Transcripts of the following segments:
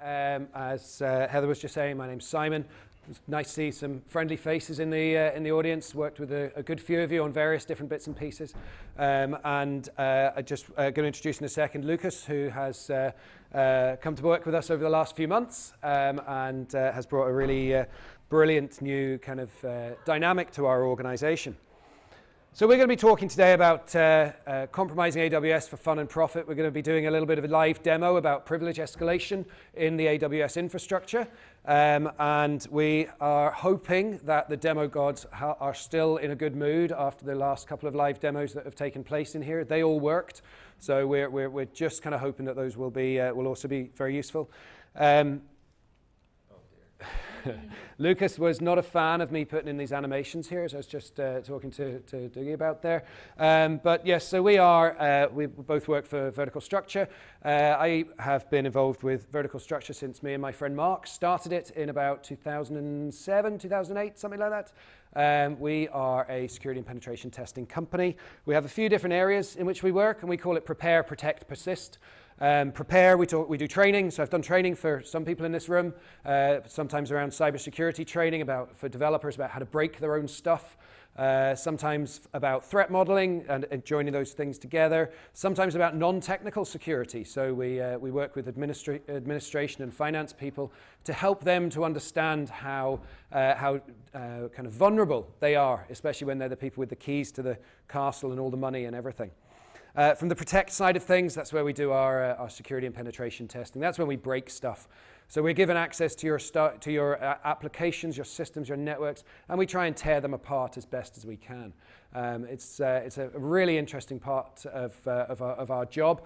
As Heather was just saying, my name's Simon. It's nice to see some friendly faces in the audience. Worked with a good few of you on various different bits and pieces. I'm just going to introduce in a second Lucas, who has come to work with us over the last few months and has brought a really brilliant new kind of dynamic to our organization. So we're going to be talking today about compromising AWS for fun and profit. We're going to be doing a little bit of a live demo about privilege escalation in the AWS infrastructure. And we are hoping that the demo gods are still in a good mood after the last couple of live demos that have taken place in here. They all worked. So we're just kind of hoping that those will also be very useful. Lucas was not a fan of me putting in these animations here, as I was just talking to Dougie about there. But yes, so we both work for Vertical Structure. I have been involved with Vertical Structure since me and my friend Mark started it in about 2007, 2008, something like that. We are a security and penetration testing company. We have a few different areas in which we work, and we call it Prepare, Protect, Persist. Prepare, we do training. So I've done training for some people in this room, sometimes around cybersecurity training for developers about how to break their own stuff, sometimes about threat modeling and joining those things together, sometimes about non-technical security. So we work with administration and finance people to help them to understand how kind of vulnerable they are, especially when they're the people with the keys to the castle and all the money and everything. From the protect side of things, that's where we do our security and penetration testing. That's when we break stuff. So we're given access to your applications, your systems, your networks, and we try and tear them apart as best as we can. It's a really interesting part of our job.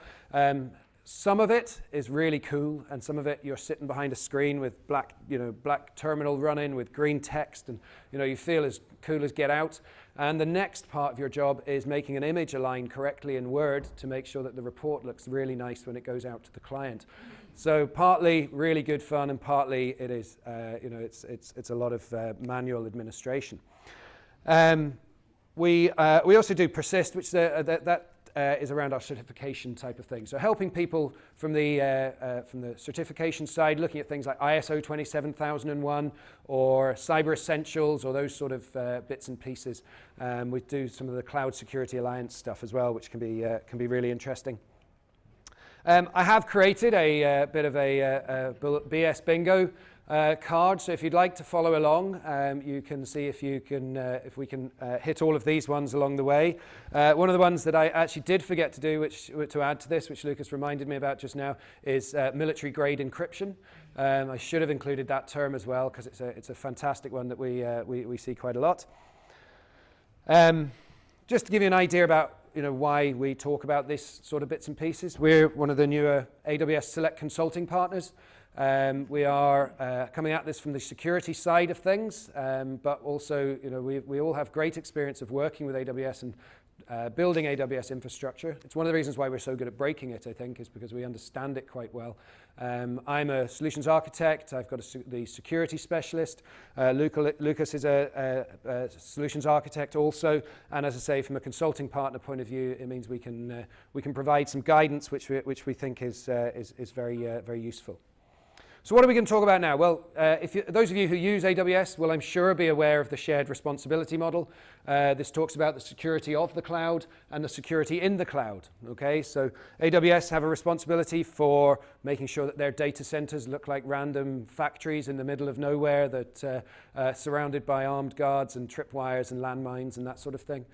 Some of it is really cool, and some of it you're sitting behind a screen with black terminal running with green text, and you feel as cool as get out. And the next part of your job is making an image align correctly in Word to make sure that the report looks really nice when it goes out to the client. So partly really good fun, and partly it is it's a lot of manual administration. We also do Persist, which is around our certification type of thing. So helping people from the certification side, looking at things like ISO 27001 or Cyber Essentials or those sort of bits and pieces. We do some of the Cloud Security Alliance stuff as well, which can be really interesting. I have created a bit of a BS bingo card, so if you'd like to follow along, you can see if we can hit all of these ones along the way. One of the ones that I actually did forget to do, to add to this, which Lucas reminded me about just now, is military grade encryption. I should have included that term as well, because it's a fantastic one that we see quite a lot. Just to give you an idea about why we talk about this sort of bits and pieces, we're one of the newer AWS Select Consulting partners. We are coming at this from the security side of things, but also, we all have great experience of working with AWS and building AWS infrastructure. It's one of the reasons why we're so good at breaking it, I think, is because we understand it quite well. I'm a solutions architect. I've got the security specialist. Lucas is a solutions architect also. And as I say, from a consulting partner point of view, it means we can provide some guidance, which we think is very useful. So what are we going to talk about now? Well, those of you who use AWS will, I'm sure, be aware of the shared responsibility model. This talks about the security of the cloud and the security in the cloud. Okay, so AWS have a responsibility for making sure that their data centers look like random factories in the middle of nowhere that surrounded by armed guards and tripwires and landmines and that sort of thing.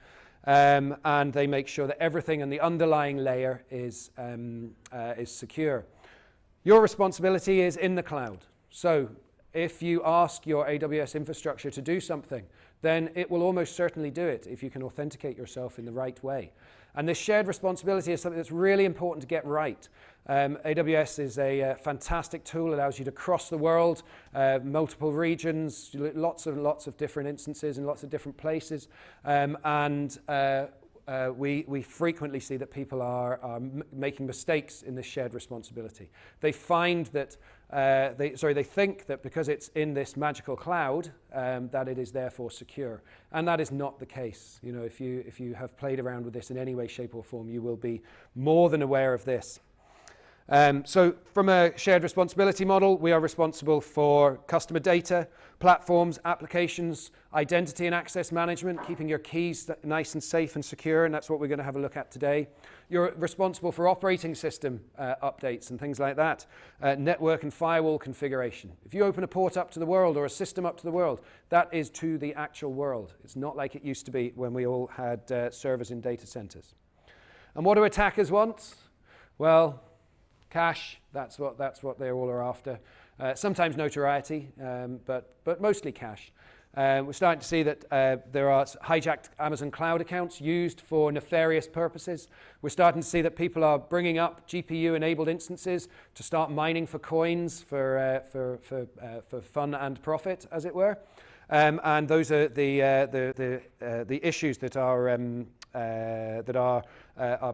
And they make sure that everything in the underlying layer is secure. Your responsibility is in the cloud. So if you ask your AWS infrastructure to do something, then it will almost certainly do it if you can authenticate yourself in the right way. And this shared responsibility is something that's really important to get right. AWS is a fantastic tool, allows you to cross the world, multiple regions, lots of different instances in lots of different places. We frequently see that people are making mistakes in this shared responsibility. They find that they think that because it's in this magical cloud, that it is therefore secure, and that is not the case. If you have played around with this in any way, shape, or form, you will be more than aware of this. So from a shared responsibility model, we are responsible for customer data, platforms, applications, identity and access management, keeping your keys nice and safe and secure, and that's what we're going to have a look at today. You're responsible for operating system updates and things like that, network and firewall configuration. If you open a port up to the world or a system up to the world, that is to the actual world. It's not like it used to be when we all had servers in data centers. And what do attackers want? Well, cash, that's what they all are after. Sometimes notoriety, but mostly cash. We're starting to see that there are hijacked Amazon cloud accounts used for nefarious purposes. We're starting to see that people are bringing up GPU-enabled instances to start mining for coins for fun and profit, as it were. And those are the issues that our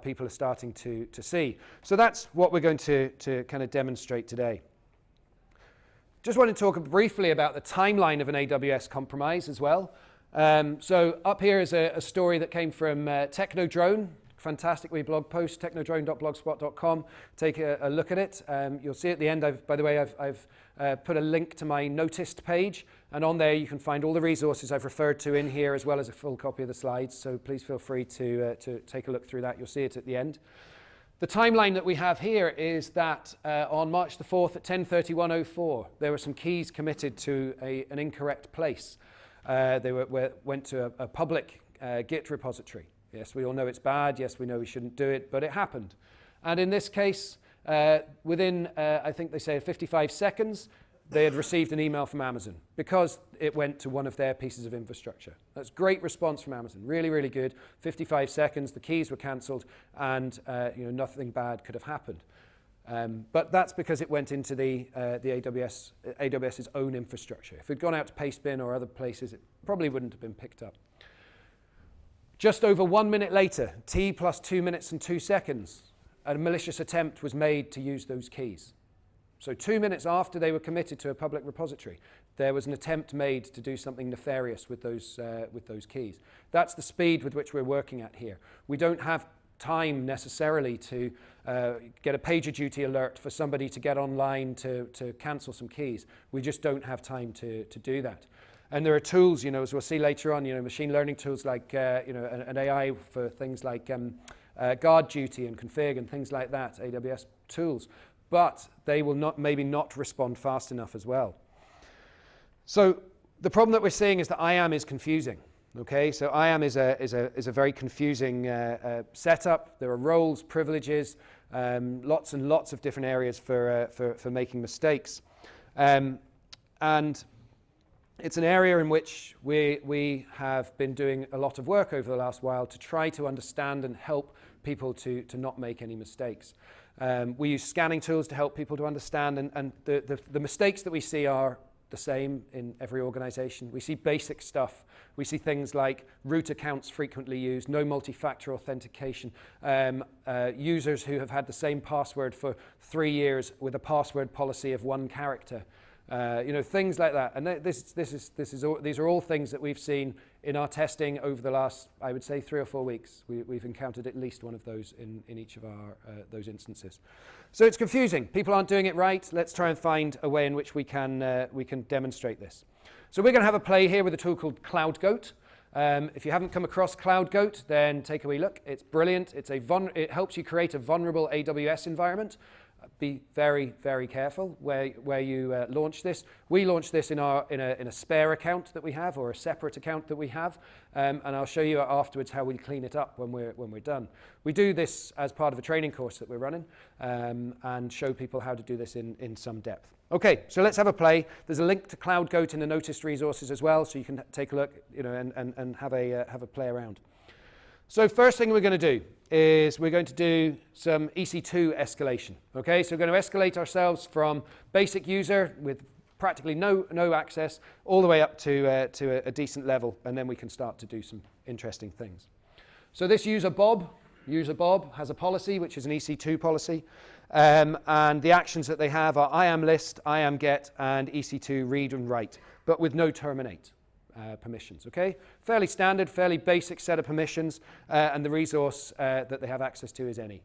people are starting to see. So that's what we're going to kind of demonstrate today. Just want to talk briefly about the timeline of an AWS compromise as well. So up here is a story that came from Technodrone. Fantastic wee blog post, technodrone.blogspot.com. Take a look at it. You'll see at the end, by the way, I've put a link to my noticed page, and on there you can find all the resources I've referred to in here, as well as a full copy of the slides. So please feel free to take a look through that. You'll see it at the end. The timeline that we have here is that on March the 4th at 10:31:04, there were some keys committed to an incorrect place. They went to a public Git repository. Yes, we all know it's bad. Yes, we know we shouldn't do it, but it happened. And in this case, within, I think they say 55 seconds, they had received an email from Amazon because it went to one of their pieces of infrastructure. That's great response from Amazon. Really, really good. 55 seconds, the keys were cancelled, and nothing bad could have happened. But that's because it went into the AWS's own infrastructure. If it had gone out to Pastebin or other places, it probably wouldn't have been picked up. Just over 1 minute later, T plus 2 minutes and 2 seconds, a malicious attempt was made to use those keys. So 2 minutes after they were committed to a public repository, there was an attempt made to do something nefarious with those keys. That's the speed with which we're working at here. We don't have time necessarily to get a PagerDuty alert for somebody to get online to cancel some keys. We just don't have time to do that. And there are tools, as we'll see later on, machine learning tools like, an AI for things like guard duty and config and things like that, AWS tools. But they will maybe not respond fast enough as well. So the problem that we're seeing is that IAM is confusing. Okay, so IAM is a very confusing setup. There are roles, privileges, lots and lots of different areas for making mistakes, and it's an area in which we have been doing a lot of work over the last while to try to understand and help people to not make any mistakes. We use scanning tools to help people to understand, and the mistakes that we see are the same in every organization. We see basic stuff. We see things like root accounts frequently used, no multi-factor authentication, users who have had the same password for 3 years with a password policy of 1 character. Things like that. And these are all things that we've seen in our testing over the last, I would say, 3 or 4 weeks. We've encountered at least one of those in each of our those instances. So it's confusing. People aren't doing it right. Let's try and find a way in which we can demonstrate this. So we're going to have a play here with a tool called CloudGoat. If you haven't come across CloudGoat, then take a wee look. It's brilliant. It helps you create a vulnerable AWS environment. Be very, very careful where you launch this. We launch this in a spare account that we have, or a separate account that we have, and I'll show you afterwards how we clean it up when we're done. We do this as part of a training course that we're running, and show people how to do this in some depth. Okay, so let's have a play. There's a link to CloudGoat in the noticed resources as well, so you can take a look, and have a play around. So first thing we're going to do is we're going to do some EC2 escalation. Okay, so we're going to escalate ourselves from basic user with practically no access all the way up to a decent level, and then we can start to do some interesting things. So this user Bob has a policy, which is an EC2 policy, and the actions that they have are IAM list, IAM get, and EC2 read and write, but with no terminate permissions. Okay, fairly standard, fairly basic set of permissions, and the resource that they have access to is any.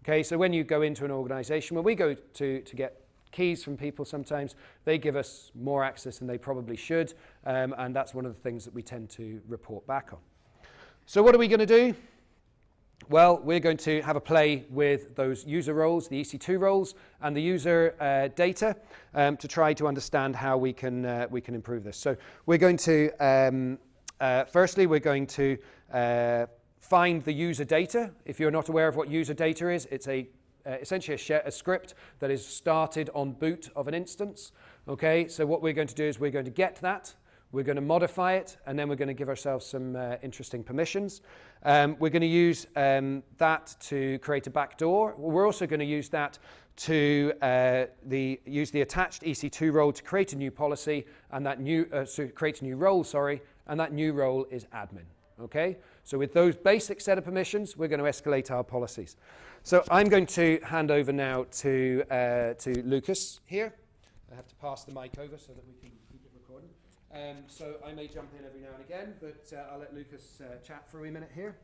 Okay, so when you go into an organization, when we go to get keys from people sometimes, they give us more access than they probably should, and that's one of the things that we tend to report back on. So what are we going to do? Well, we're going to have a play with those user roles, the EC2 roles, and the user data to try to understand how we can improve this. So we're going to, firstly, we're going to find the user data. If you're not aware of what user data is, it's essentially a script that is started on boot of an instance. Okay, so what we're going to do is we're going to get that, we're going to modify it, and then we're going to give ourselves some interesting permissions. We're going to use that to create a backdoor. We're also going to use that to use the attached EC2 role to create a new policy, and that create a new role, and that new role is admin. Okay, so with those basic set of permissions, we're going to escalate our policies. So I'm going to hand over now to Lucas here. I have to pass the mic over so that we can keep it recording. So I may jump in every now and again, but I'll let Lucas chat for a wee minute here.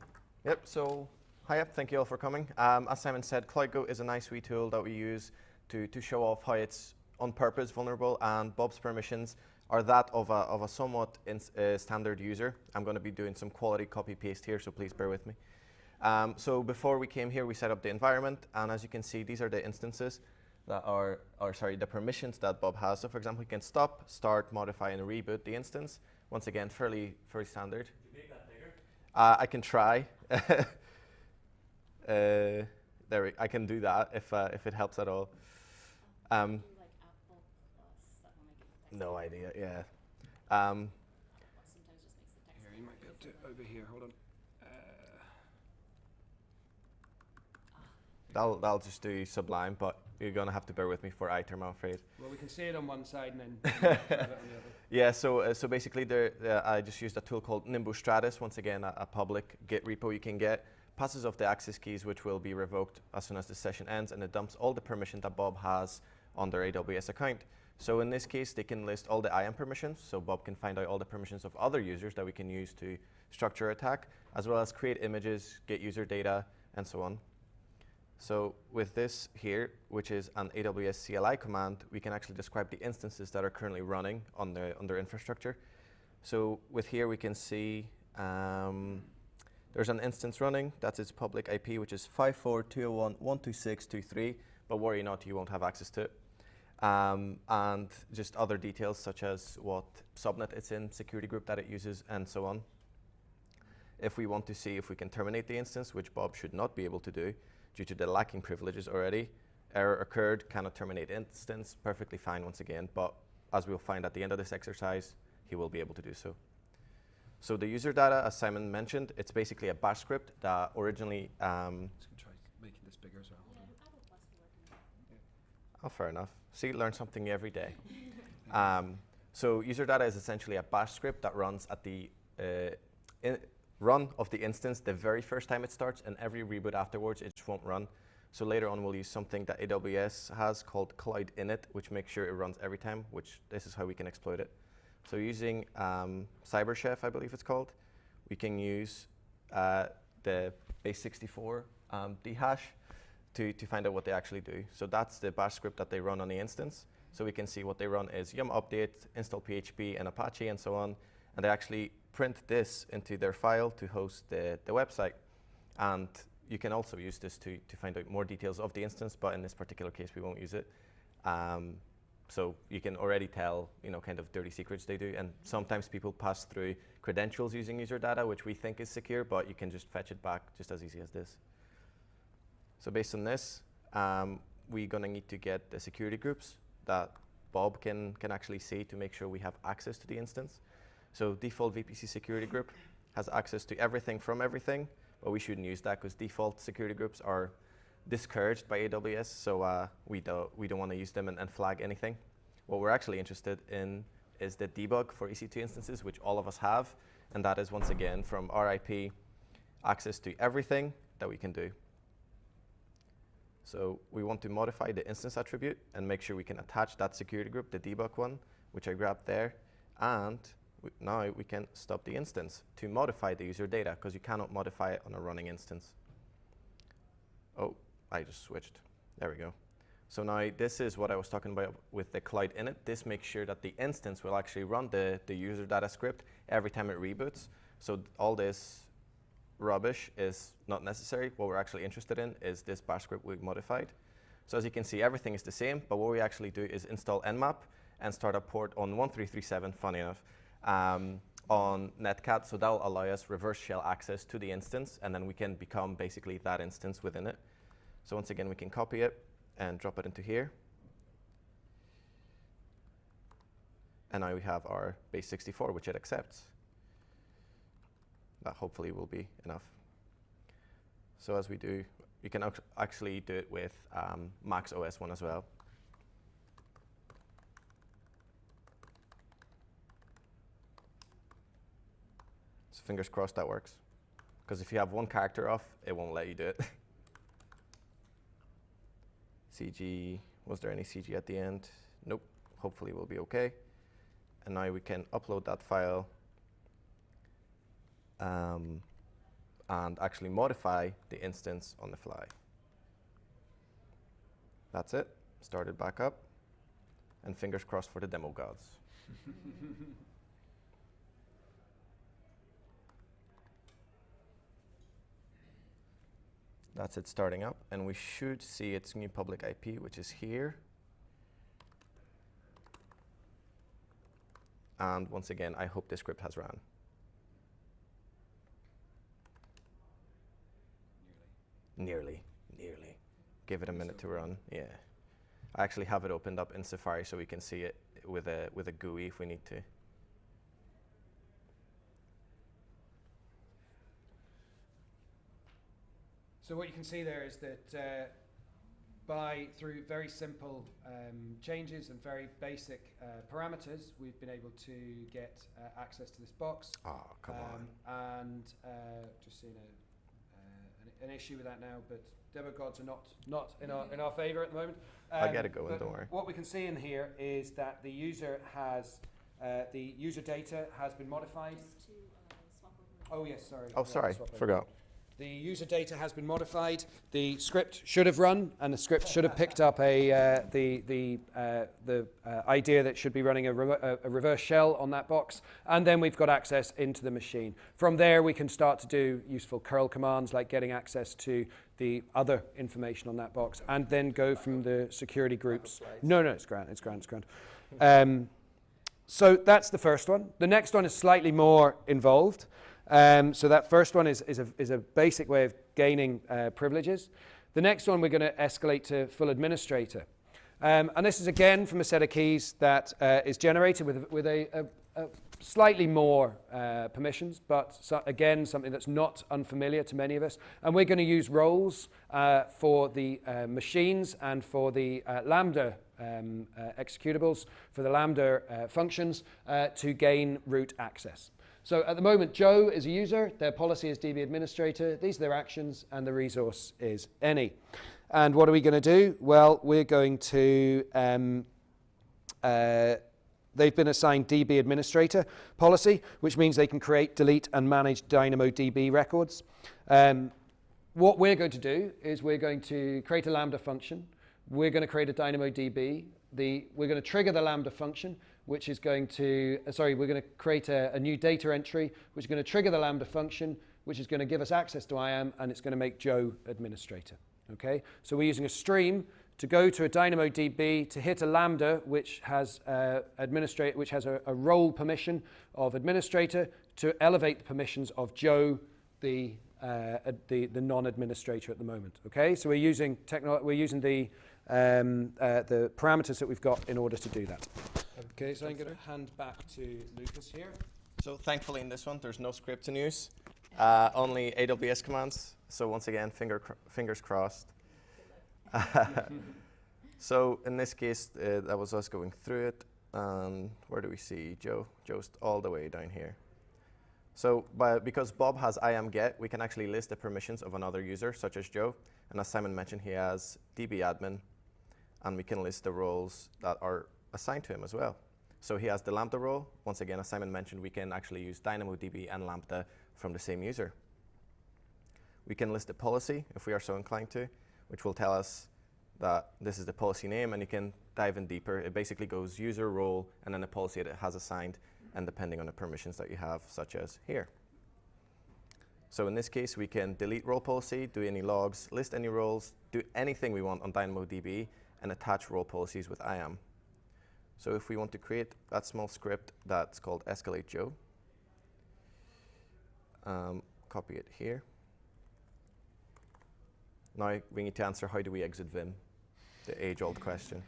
Yep, so hi, thank you all for coming. As Simon said, CloudGo is a nice wee tool that we use to show off how it's on purpose vulnerable, and Bob's permissions are that of a somewhat standard user. I'm going to be doing some quality copy-paste here, so please bear with me. So before we came here, we set up the environment, and as you can see, these are the instances that are, the permissions that Bob has. So for example, you can stop, start, modify, and reboot the instance. Once again, fairly standard. Could you make that bigger? I can try. I can do that if it helps at all. No idea, yeah. Here, you might be able to, over here, hold on. That'll just do Sublime, but you're going to have to bear with me for iTerm, I'm afraid. Well, we can see it on one side and then have it on the other. Yeah, so basically I just used a tool called Nimbus Stratus, once again, a public Git repo you can get. Passes off the access keys, which will be revoked as soon as the session ends, and it dumps all the permission that Bob has on their AWS account. So in this case, they can list all the IAM permissions, so Bob can find out all the permissions of other users that we can use to structure attack, as well as create images, get user data, and so on. So with this here, which is an AWS CLI command, we can actually describe the instances that are currently running on their infrastructure. So with here, we can see there's an instance running. That's its public IP, which is 54201.126.23, but worry not, you won't have access to it. And just other details such as what subnet it's in, security group that it uses, and so on. If we want to see if we can terminate the instance, which Bob should not be able to do due to the lacking privileges already, error occurred, cannot terminate instance, perfectly fine once again, but as we'll find at the end of this exercise, he will be able to do so. So the user data, as Simon mentioned, it's basically a bash script that originally... I'm just going to try making this bigger as well. Oh, fair enough. See, learn something new every day. So user data is essentially a bash script that runs at the run of the instance the very first time it starts, and every reboot afterwards it just won't run. So later on we'll use something that AWS has called Cloud Init, which makes sure it runs every time, which this is how we can exploit it. So using CyberChef, I believe it's called, we can use the base64 dhash to find out what they actually do. So that's the bash script that they run on the instance. So we can see what they run is yum update, install PHP and Apache and so on. And they actually print this into their file to host the website. And you can also use this to find out more details of the instance, but in this particular case, we won't use it. So you can already tell, kind of dirty secrets they do. And sometimes people pass through credentials using user data, which we think is secure, but you can just fetch it back just as easy as this. So based on this, we're going to need to get the security groups that Bob can actually see to make sure we have access to the instance. So default VPC security group has access to everything from everything, but we shouldn't use that because default security groups are discouraged by AWS, so we don't want to use them and flag anything. What we're actually interested in is the debug for EC2 instances, which all of us have, and that is once again from RIP access to everything that we can do. So we want to modify the instance attribute and make sure we can attach that security group, the debug one, which I grabbed there, and now we can stop the instance to modify the user data because you cannot modify it on a running instance. Oh, I just switched. There we go. So now this is what I was talking about with the cloud init. This makes sure that the instance will actually run the user data script every time it reboots. So all this rubbish is not necessary. What we're actually interested in is this bash script we modified. So as you can see, everything is the same, but what we actually do is install nmap and start a port on 1337, funny enough, on netcat. So that'll allow us reverse shell access to the instance, and then we can become basically that instance within it. So once again, we can copy it and drop it into here. And now we have our base 64, which it accepts. That hopefully will be enough. So as we do, you can actually do it with Max OS 1 as well. So fingers crossed that works. Because if you have one character off, it won't let you do it. CG, was there any CG at the end? Nope, hopefully we'll be okay. And now we can upload that file and actually modify the instance on the fly. That's it, started back up, and fingers crossed for the demo gods. That's it starting up, and we should see its new public IP, which is here. And once again, I hope this script has ran. Nearly. Give it a minute to run, yeah. I actually have it opened up in Safari so we can see it with a GUI if we need to. So what you can see there is that through very simple changes and very basic parameters, we've been able to get access to this box. Oh, come on. And just seeing an issue with that now, but demo gods are not in our favor at the moment. I'll get it going, don't worry. What we can see in here is that the user has the user data has been modified. Oh yes, sorry. Oh, sorry, forgot. The user data has been modified. The script should have run, and the script should have picked up the idea that should be running a reverse shell on that box, and then we've got access into the machine. From there, we can start to do useful curl commands like getting access to the other information on that box, and then go from the security groups. No, it's grand. So that's the first one. The next one is slightly more involved. So that first one is a basic way of gaining privileges. The next one we're going to escalate to full administrator. And this is again from a set of keys that is generated with a slightly more permissions, but again something that's not unfamiliar to many of us. And we're going to use roles for the machines and for the Lambda executables, for the Lambda functions to gain root access. So at the moment, Joe is a user, their policy is DB administrator, these are their actions, and the resource is any. And what are we going to do? Well, we're going to, they've been assigned DB administrator policy, which means they can create, delete, and manage DynamoDB records. What we're going to do is we're going to create a Lambda function. We're going to create a DynamoDB. We're going to trigger the Lambda function, which is going to, we're going to create a new data entry, which is going to trigger the Lambda function, which is going to give us access to IAM, and it's going to make Joe administrator. Okay, so we're using a stream to go to a DynamoDB to hit a Lambda, which has a role permission of administrator to elevate the permissions of Joe, the non-administrator at the moment. Okay, so we're using the parameters that we've got in order to do that. Okay, so I'm going to hand back to Lucas here. So thankfully in this one, there's no scripts in use, only AWS commands. So once again, fingers crossed. So in this case, that was us going through it. Where do we see Joe? Joe's all the way down here. So because Bob has IAM get, we can actually list the permissions of another user, such as Joe. And as Simon mentioned, he has DB admin, and we can list the roles that are assigned to him as well. So he has the Lambda role. Once again, as Simon mentioned, we can actually use DynamoDB and Lambda from the same user. We can list the policy if we are so inclined to. which will tell us that this is the policy name, and you can dive in deeper. It basically goes user, role, and then the policy that it has assigned, and depending on the permissions that you have, such as here. So in this case, we can delete role policy, do any logs, list any roles, do anything we want on DynamoDB, and attach role policies with IAM. So if we want to create that small script that's called escalate Joe, copy it here. Now we need to answer, how do we exit Vim? The age-old question.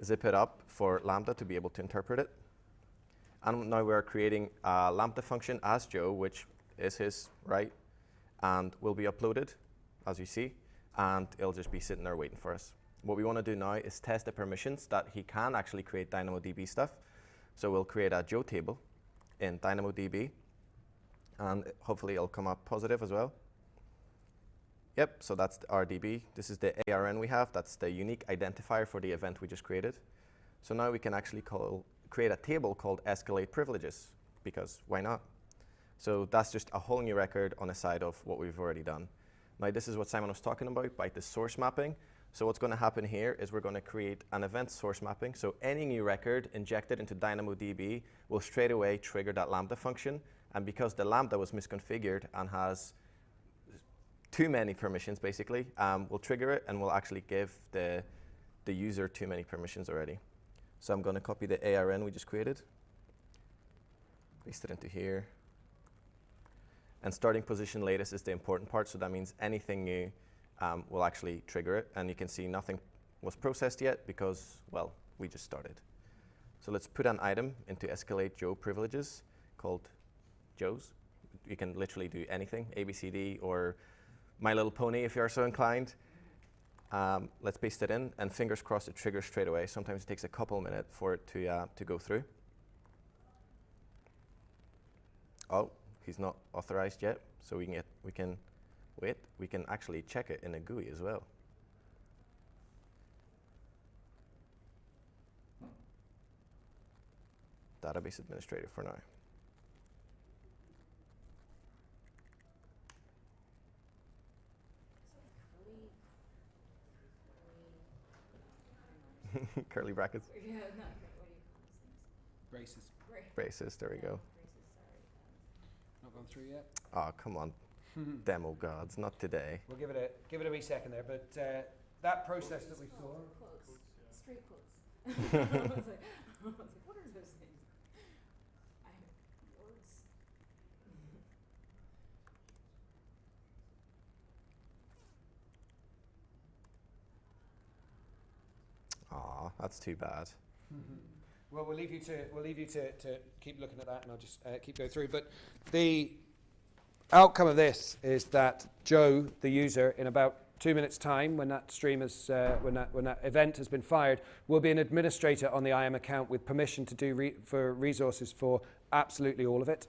Zip it up for Lambda to be able to interpret it. And now we're creating a Lambda function as Joe, which is his, right? And will be uploaded, as you see, and it'll just be sitting there waiting for us. What we want to do now is test the permissions that he can actually create DynamoDB stuff. So we'll create a Joe table in DynamoDB, and hopefully it'll come up positive as well. Yep, so that's the RDB. This is the ARN we have. That's the unique identifier for the event we just created. So now we can actually create a table called escalate privileges, because why not? So that's just a whole new record on the side of what we've already done. Now this is what Simon was talking about the source mapping. So what's going to happen here is we're going to create an event source mapping. So any new record injected into DynamoDB will straight away trigger that Lambda function. And because the Lambda was misconfigured and has too many permissions, basically, we'll trigger it, and we'll actually give the user too many permissions already. So I'm going to copy the ARN we just created, paste it into here. And starting position latest is the important part, so that means anything new will actually trigger it. And you can see nothing was processed yet because, well, we just started. So let's put an item into escalate Joe privileges called Joe's. You can literally do anything, ABCD or My Little Pony if you are so inclined. Let's paste it in, and fingers crossed it triggers straight away. Sometimes it takes a couple minutes for it to go through. Oh, he's not authorized yet, so we can wait. We can actually check it in a GUI as well. Database administrator for now. Curly brackets. Yeah, not what do you call those things? Braces. Braces, there we go. Braces, sorry. Not gone through yet? Oh, come on. Demo gods, not today. We'll give it a wee second there, but that process that we saw. Quotes. Straight quotes. I was like, what are those things? Words. Aw, that's too bad. Well, we'll leave you to keep looking at that, and I'll just keep going through. But the outcome of this is that Joe, the user, in about 2 minutes' time, when that stream is when that event has been fired, will be an administrator on the IAM account with permission to do for resources for absolutely all of it.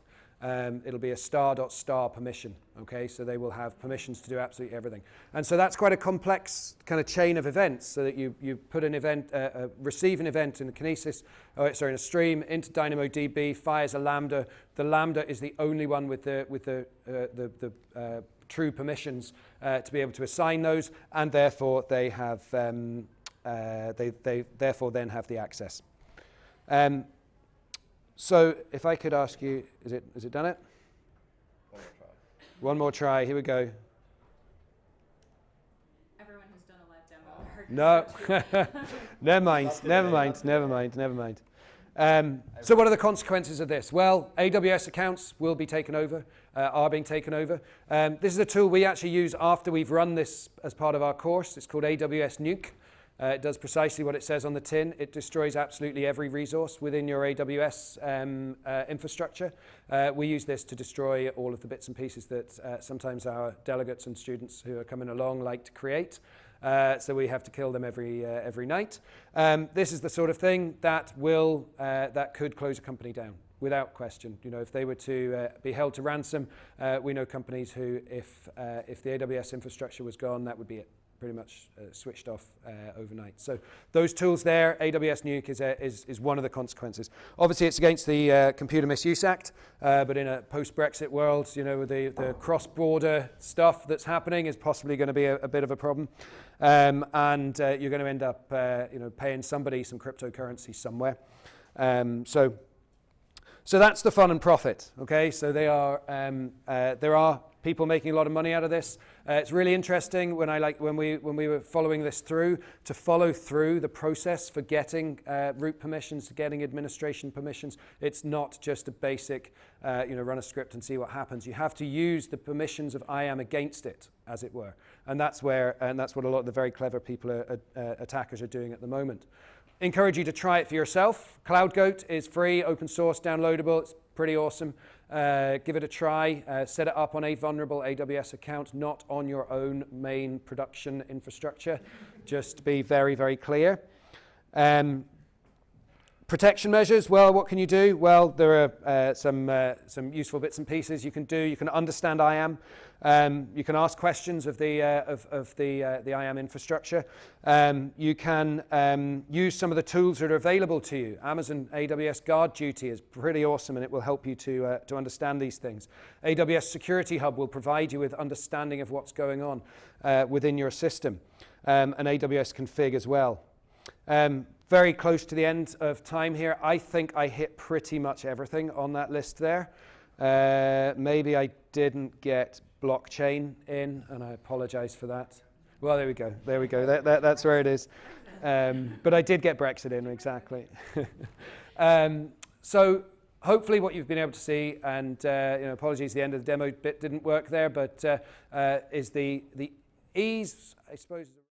It'll be a star.star permission, okay? So they will have permissions to do absolutely everything. And so that's quite a complex kind of chain of events, so that you put an event, receive an event in the Kinesis, in a stream into DynamoDB, fires a Lambda. The Lambda is the only one with the true permissions to be able to assign those, and therefore they have they therefore then have the access. So if I could ask you, is it done it? One more try. Here we go. Everyone who's done a live demo. No. Never mind. So what are the consequences of this? Well, AWS accounts will be taken over, are being taken over. This is a tool we actually use after we've run this as part of our course. It's called AWS Nuke. It does precisely what it says on the tin. It destroys absolutely every resource within your AWS infrastructure. We use this to destroy all of the bits and pieces that sometimes our delegates and students who are coming along like to create. So we have to kill them every night. This is the sort of thing that could close a company down. without question. You know, if they were to be held to ransom, we know companies who, if the AWS infrastructure was gone, that would be it. Pretty much switched off overnight. So those tools there, AWS Nuke is one of the consequences. Obviously, it's against the Computer Misuse Act, but in a post-Brexit world, you know, the cross-border stuff that's happening is possibly going to be a bit of a problem, and you're going to end up, you know, paying somebody some cryptocurrency somewhere. So that's the fun and profit. Okay, so there are people making a lot of money out of this. It's really interesting when we were following this through, to follow through the process for getting root permissions, to getting administration permissions. It's not just a basic, you know, run a script and see what happens. You have to use the permissions of IAM against it, as it were, and that's what a lot of the very clever people, attackers, are doing at the moment. Encourage you to try it for yourself. CloudGoat is free, open source, downloadable. It's pretty awesome. Give it a try. Set it up on a vulnerable AWS account, not on your own main production infrastructure. Just to be very, very clear. Protection measures, well, what can you do? Well, there are some useful bits and pieces you can do. You can understand IAM. You can ask questions of the IAM infrastructure. You can use some of the tools that are available to you. Amazon AWS Guard Duty is pretty awesome, and it will help you to understand these things. AWS Security Hub will provide you with understanding of what's going on within your system, and AWS Config as well. Very close to the end of time here. I think I hit pretty much everything on that list there. Maybe I didn't get blockchain in, and I apologize for that. Well, there we go. There we go. That's where it is. But I did get Brexit in, exactly. So hopefully what you've been able to see, and you know, apologies, the end of the demo bit didn't work there, but is the ease, I suppose.